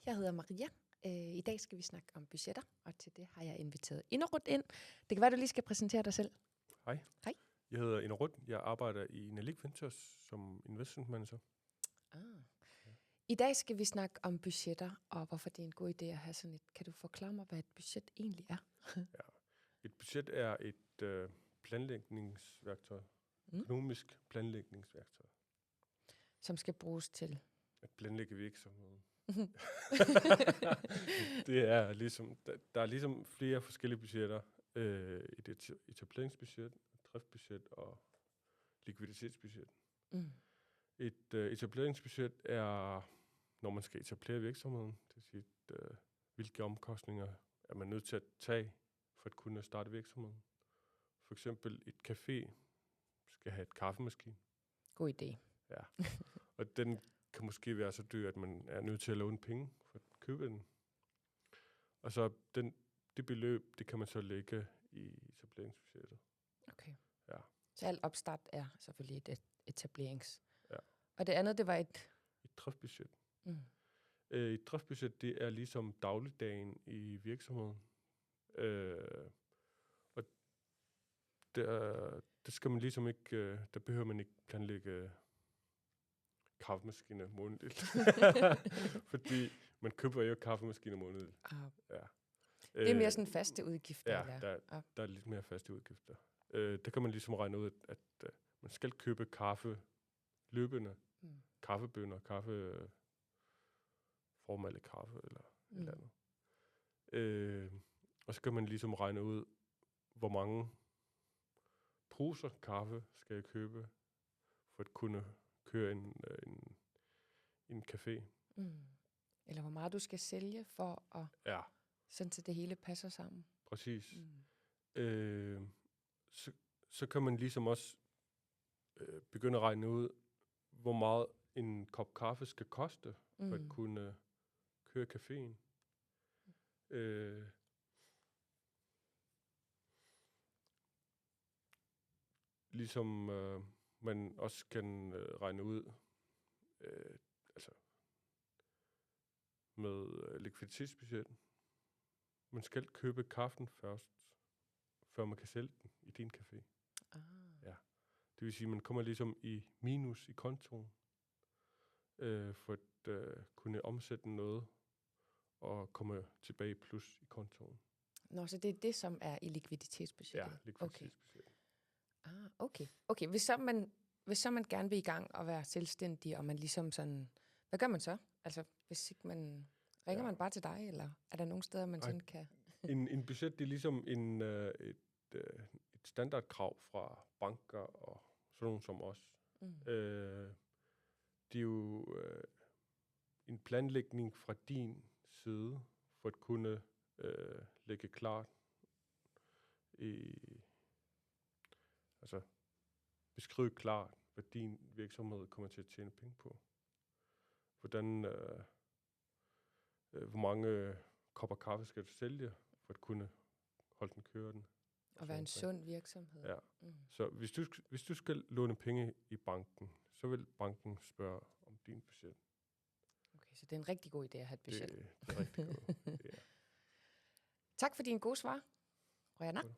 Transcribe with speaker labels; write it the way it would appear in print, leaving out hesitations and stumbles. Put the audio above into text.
Speaker 1: Jeg hedder Maria. I dag skal vi snakke om budgetter, og til det har jeg inviteret Enerud ind. Det kan være, du lige skal præsentere dig selv.
Speaker 2: Hej.
Speaker 1: Hej.
Speaker 2: Jeg hedder Enerud. Jeg arbejder i Nalik Ventures som investment manager.
Speaker 1: I dag skal vi snakke om budgetter, og hvorfor det er en god idé at have sådan et. Kan du forklare mig, hvad et budget egentlig er?
Speaker 2: Et budget er et planlægningsværktøj. Økonomisk planlægningsværktøj.
Speaker 1: Som skal bruges til?
Speaker 2: At planlægge virksomheden. Det er ligesom, der er ligesom flere forskellige budgetter. Et etableringsbudget, driftsbudget og likviditetsbudget. Et etableringsbudget er, når man skal etablere virksomheden, det vil sige, hvilke omkostninger er man nødt til at tage for at kunne starte virksomheden. For eksempel et café skal have et kaffemaskine.
Speaker 1: God idé.
Speaker 2: Ja, og den kan måske være så dyr, at man er nødt til at låne penge for at købe den. Og så det beløb, det kan man så lægge i etableringsbudgettet.
Speaker 1: Okay.
Speaker 2: Ja.
Speaker 1: Så alt opstart er selvfølgelig et etablerings.
Speaker 2: Ja.
Speaker 1: Og det andet, det var et
Speaker 2: driftsbudget. Et driftsbudget, det er ligesom dagligdagen i virksomheden. Og der skal man ligesom ikke, der behøver man ikke planlægge kaffemaskiner månedligt. Fordi man køber jo kaffemaskiner månedligt. Ja.
Speaker 1: Det er mere sådan faste udgifter.
Speaker 2: Ja, der er lidt mere faste udgifter. Der kan man ligesom regne ud, at man skal købe kaffe løbende. Kaffebønner, formale kaffe eller et eller andet. Og så kan man ligesom regne ud, hvor mange poser kaffe skal jeg købe, for at kunne køre en café.
Speaker 1: Eller hvor meget du skal sælge for at sådan til det hele passer sammen.
Speaker 2: Præcis. Så kan man ligesom også begynde at regne ud, hvor meget en kop kaffe skal koste, for at kunne køre caféen. Ligesom man også kan regne ud, altså med likviditetsbudget. Man skal købe kaffen først, før man kan sælge den i din café. Ja. Det vil sige, at man kommer ligesom i minus i kontoen, for at kunne omsætte noget og komme tilbage plus i kontoen.
Speaker 1: Nå, så det er det, som er i likviditetsbudgettet?
Speaker 2: Ja, likviditetsbudgettet.
Speaker 1: Okay. Okay, hvis så man gerne vil i gang og være selvstændig, og man ligesom sådan, hvad gør man så? Altså, hvis ikke man, ringer man bare til dig, eller er der nogle steder, man sådan kan?
Speaker 2: En budget, det er ligesom et standardkrav fra banker og sådan nogle som os. Det er jo en planlægning fra din side, for at kunne lægge klart altså beskrive klart, hvad din virksomhed kommer til at tjene penge på. Hvordan, hvor mange kopper kaffe skal du sælge, for at kunne holde den kørende.
Speaker 1: Og være en sund virksomhed.
Speaker 2: Ja. Så hvis du skal låne penge i banken, så vil banken spørge om din budget.
Speaker 1: Okay, så det er en rigtig god idé at have et budget.
Speaker 2: Det er rigtig godt. Ja.
Speaker 1: Tak for dine gode svar, Røger.